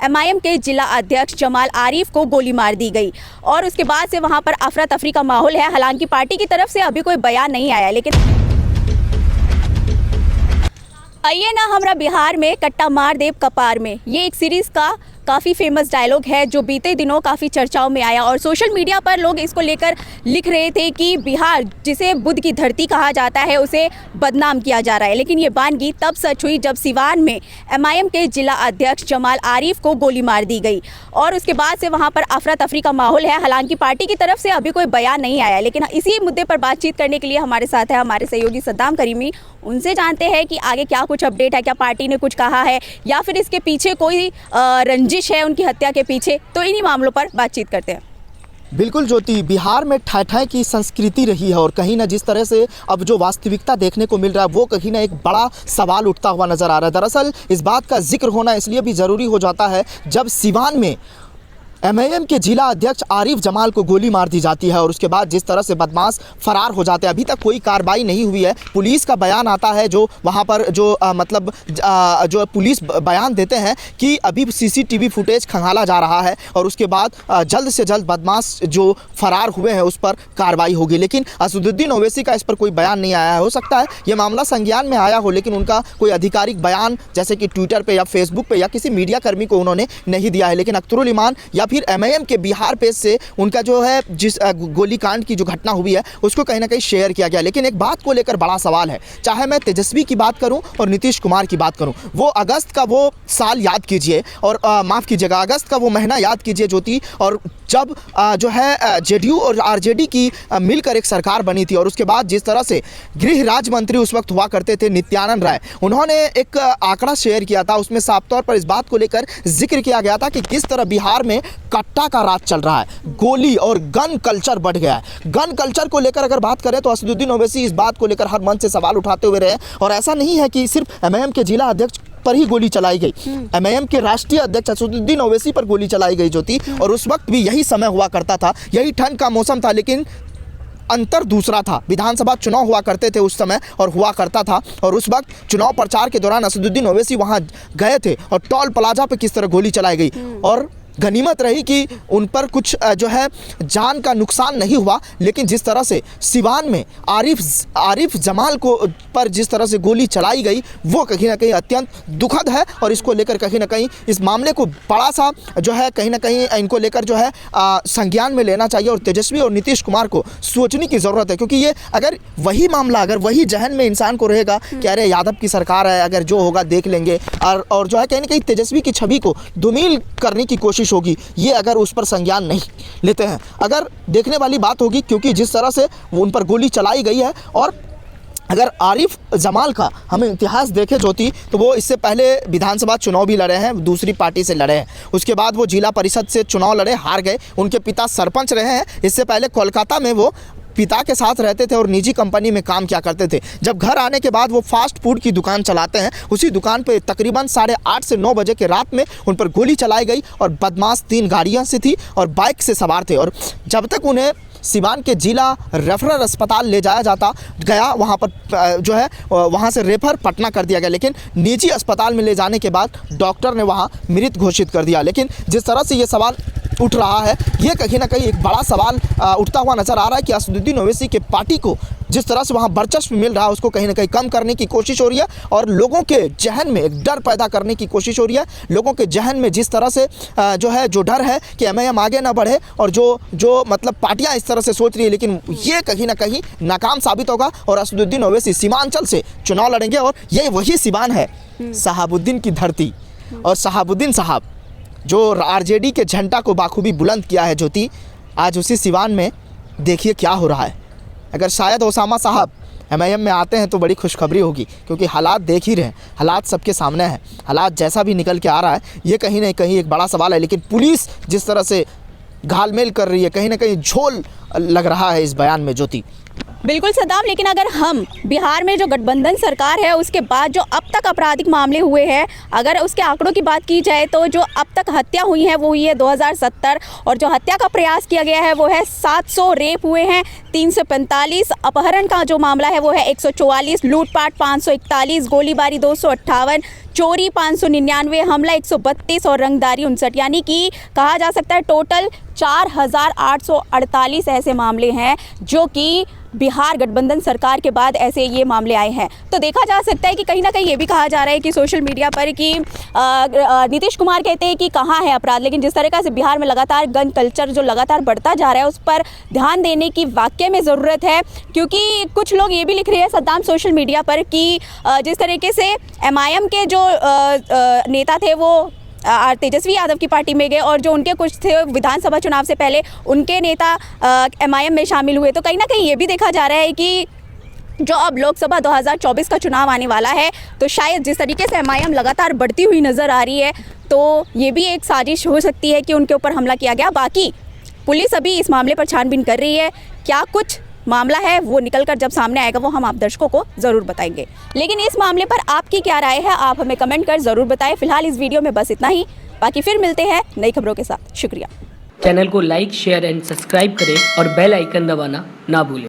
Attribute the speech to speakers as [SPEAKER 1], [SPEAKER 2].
[SPEAKER 1] MIM के जिला अध्यक्ष जमाल आरिफ को गोली मार दी गई और उसके बाद से वहां पर अफरा तफरी का माहौल है। हालांकि पार्टी की तरफ से अभी कोई बयान नहीं आया, लेकिन आइए ना हमरा बिहार में कट्टा मार देव कपार में, ये एक सीरीज़ का काफ़ी फेमस डायलॉग है जो बीते दिनों काफ़ी चर्चाओं में आया और सोशल मीडिया पर लोग इसको लेकर लिख रहे थे कि बिहार जिसे बुद्ध की धरती कहा जाता है उसे बदनाम किया जा रहा है। लेकिन ये बानगी तब सच हुई जब सिवान में एमआईएम के जिला अध्यक्ष जमाल आरिफ को गोली मार दी गई और उसके बाद से वहाँ पर अफरा तफरी का माहौल है। हालांकि पार्टी की तरफ से अभी कोई बयान नहीं आया, लेकिन इसी मुद्दे पर बातचीत करने के लिए हमारे साथ है हमारे सहयोगी सद्दाम करीमी। उनसे जानते हैं कि आगे क्या कुछ अपडेट है, क्या पार्टी ने कुछ कहा है या फिर इसके पीछे कोई रंजिश है उनकी हत्या के पीछे। तो इन्हीं मामलों पर बातचीत करते हैं।
[SPEAKER 2] बिल्कुल ज्योति, बिहार में ठाय ठाय की संस्कृति रही है और कहीं ना जिस तरह से अब जो वास्तविकता देखने को मिल रहा है वो कहीं ना एक बड़ा सवाल उठता हुआ नज़र आ रहा है। दरअसल इस बात का जिक्र होना इसलिए भी ज़रूरी हो जाता है जब सिवान में एमआईएम के जिला अध्यक्ष आरिफ जमाल को गोली मार दी जाती है और उसके बाद जिस तरह से बदमाश फरार हो जाते हैं। अभी तक कोई कार्रवाई नहीं हुई है। पुलिस का बयान आता है जो वहाँ पर जो पुलिस बयान देते हैं कि अभी सीसीटीवी फुटेज खंगाला जा रहा है और उसके बाद जल्द से जल्द बदमाश जो फरार हुए हैं उस पर कार्रवाई होगी। लेकिन असदुद्दीन ओवैसी का इस पर कोई बयान नहीं आया है। हो सकता है ये मामला संज्ञान में आया हो, लेकिन उनका कोई आधिकारिक बयान जैसे कि ट्विटर पर या फेसबुक पर या किसी मीडिया कर्मी को उन्होंने नहीं दिया है। लेकिन अख्तरुल ईमान या फिर एमआईएम के बिहार पेज से उनका जो है जिस गोलीकांड की जो घटना हुई है उसको कहीं ना कहीं शेयर किया गया। लेकिन एक बात को लेकर बड़ा सवाल है, चाहे मैं तेजस्वी की बात करूं और नीतीश कुमार की बात करूं, वो अगस्त का वो साल याद कीजिए और माफ़ कीजिएगा अगस्त का वो महीना याद कीजिए ज्योति, और जब जो है जेडीयू और आरजेडी की मिलकर एक सरकार बनी थी और उसके बाद जिस तरह से गृह राज्य मंत्री उस वक्त हुआ करते थे नित्यानंद राय, उन्होंने एक आंकड़ा शेयर किया था। उसमें साफ तौर पर इस बात को लेकर जिक्र किया गया था कि किस तरह बिहार में कट्टा का राज चल रहा है, गोली और गन कल्चर बढ़ गया है। गन कल्चर को लेकर अगर बात करें तो असदुद्दीन ओवैसी इस बात को लेकर हर मंच से सवाल उठाते हुए रहे और ऐसा नहीं है कि सिर्फ एमआईएम के जिला अध्यक्ष पर ही गोली चलाई गई, एमआईएम के राष्ट्रीय अध्यक्ष असदुद्दीन ओवैसी पर गोली चलाई गई ज्योति। और उस वक्त भी यही समय हुआ करता था, यही ठंड का मौसम था, लेकिन अंतर दूसरा था। विधानसभा चुनाव हुआ करते थे उस समय और हुआ करता था और उस वक्त चुनाव प्रचार के दौरान असदुद्दीन ओवैसी वहां गए थे और टोल प्लाजा पे किस तरह गोली चलाई गई और गनीमत रही कि उन पर कुछ जो है जान का नुकसान नहीं हुआ। लेकिन जिस तरह से सिवान में आरिफ जमाल को पर जिस तरह से गोली चलाई गई वो कहीं ना कहीं अत्यंत दुखद है और इसको लेकर कहीं ना कहीं इस मामले को बड़ा सा जो है कहीं ना कहीं इनको लेकर जो है संज्ञान में लेना चाहिए और तेजस्वी और नीतीश कुमार को सोचने की ज़रूरत है। क्योंकि ये अगर वही मामला अगर वही जहन में इंसान को रहेगा कि अरे यादव की सरकार है, अगर जो होगा देख लेंगे और जो है कहीं ना कहीं तेजस्वी की छवि को धूमिल करने की कोशिश होगी, ये अगर उस पर संज्ञान नहीं लेते हैं, अगर देखने वाली बात होगी। क्योंकि जिस तरह से उन पर गोली चलाई गई है और अगर आरिफ जमाल का हमें इतिहास देखें ज्योति तो वो इससे पहले विधानसभा चुनाव भी लड़े हैं, दूसरी पार्टी से लड़े हैं, उसके बाद वो जिला परिषद से चुनाव लड़े, हार गए। उनके पिता सरपंच रहे हैं, इससे पहले कोलकाता में वो पिता के साथ रहते थे और निजी कंपनी में काम किया करते थे। जब घर आने के बाद वो फास्ट फूड की दुकान चलाते हैं, उसी दुकान पे तकरीबन 8:30 से 9 बजे के रात में उन पर गोली चलाई गई और बदमाश 3 गाड़ियां से थी और बाइक से सवार थे और जब तक उन्हें सिवान के जिला रेफरल अस्पताल ले जाया गया वहाँ पर जो है वहाँ से रेफर पटना कर दिया गया। लेकिन निजी अस्पताल में ले जाने के बाद डॉक्टर ने वहाँ मृत घोषित कर दिया। लेकिन जिस तरह से ये सवाल उठ रहा है, ये कहीं ना कहीं एक बड़ा सवाल उठता हुआ नज़र आ रहा है कि असदुद्दीन ओवैसी के पार्टी को जिस तरह से वहाँ वर्चस्व मिल रहा है उसको कहीं ना कहीं कम करने की कोशिश हो रही है और लोगों के जहन में एक डर पैदा करने की कोशिश हो रही है। लोगों के जहन में जिस तरह से जो डर है कि एमआईएम आगे ना बढ़े और जो मतलब पार्टियाँ इस तरह से सोच रही है, लेकिन ये कहीं ना कहीं नाकाम साबित होगा और असदुद्दीन ओवैसी सीमांचल से चुनाव लड़ेंगे और ये वही सिवान है शहाबुद्दीन की धरती और शहाबुद्दीन साहब जो आरजेडी के झंडा को बाखूबी बुलंद किया है ज्योति, आज उसी सिवान में देखिए क्या हो रहा है। अगर शायद ओसामा साहब एमआईएम में आते हैं तो बड़ी खुशखबरी होगी, क्योंकि हालात देख ही रहे हैं, हालात सबके सामने हैं, हालात जैसा भी निकल के आ रहा है ये कहीं ना कहीं एक बड़ा सवाल है। लेकिन पुलिस जिस तरह से घालमेल कर रही है, कहीं ना कहीं झोल लग रहा है इस बयान में ज्योति।
[SPEAKER 1] बिल्कुल सद्दाम, लेकिन अगर हम बिहार में जो गठबंधन सरकार है उसके बाद जो अब तक आपराधिक मामले हुए हैं, अगर उसके आंकड़ों की बात की जाए तो जो अब तक हत्या हुई है वो हुई है 2070, और जो हत्या का प्रयास किया गया है वो है 700, रेप हुए हैं 345, अपहरण का जो मामला है वो है 144, लूटपाट 541, गोलीबारी 258, चोरी 599, हमला 132 और रंगदारी 59, यानी कि कहा जा सकता है टोटल 4848 ऐसे मामले हैं जो कि बिहार गठबंधन सरकार के बाद ऐसे ये मामले आए हैं। तो देखा जा सकता है कि कहीं ना कहीं ये भी कहा जा रहा है कि सोशल मीडिया पर कि नीतीश कुमार कहते हैं कि कहाँ है अपराध, लेकिन जिस तरीके से बिहार में लगातार गन कल्चर जो लगातार बढ़ता जा रहा है उस पर ध्यान देने की वाकई में ज़रूरत है, क्योंकि कुछ लोग ये भी लिख रहे हैं सद्दाम सोशल मीडिया पर कि जिस तरीके से MIM के जो नेता थे वो तेजस्वी यादव की पार्टी में गए और जो उनके कुछ थे विधानसभा चुनाव से पहले उनके नेता MIM में शामिल हुए, तो कहीं ना कहीं ये भी देखा जा रहा है कि जो अब लोकसभा 2024 का चुनाव आने वाला है तो शायद जिस तरीके से MIM लगातार बढ़ती हुई नज़र आ रही है तो ये भी एक साजिश हो सकती है कि उनके ऊपर हमला किया गया। बाकी पुलिस अभी इस मामले पर छानबीन कर रही है, क्या कुछ मामला है वो निकलकर जब सामने आएगा वो हम आप दर्शकों को ज़रूर बताएंगे। लेकिन इस मामले पर आपकी क्या राय है आप हमें कमेंट कर ज़रूर बताएं। फिलहाल इस वीडियो में बस इतना ही, बाकी फिर मिलते हैं नई खबरों के साथ। शुक्रिया।
[SPEAKER 3] चैनल को लाइक, शेयर एंड सब्सक्राइब करें और बेल आइकन दबाना ना भूलें।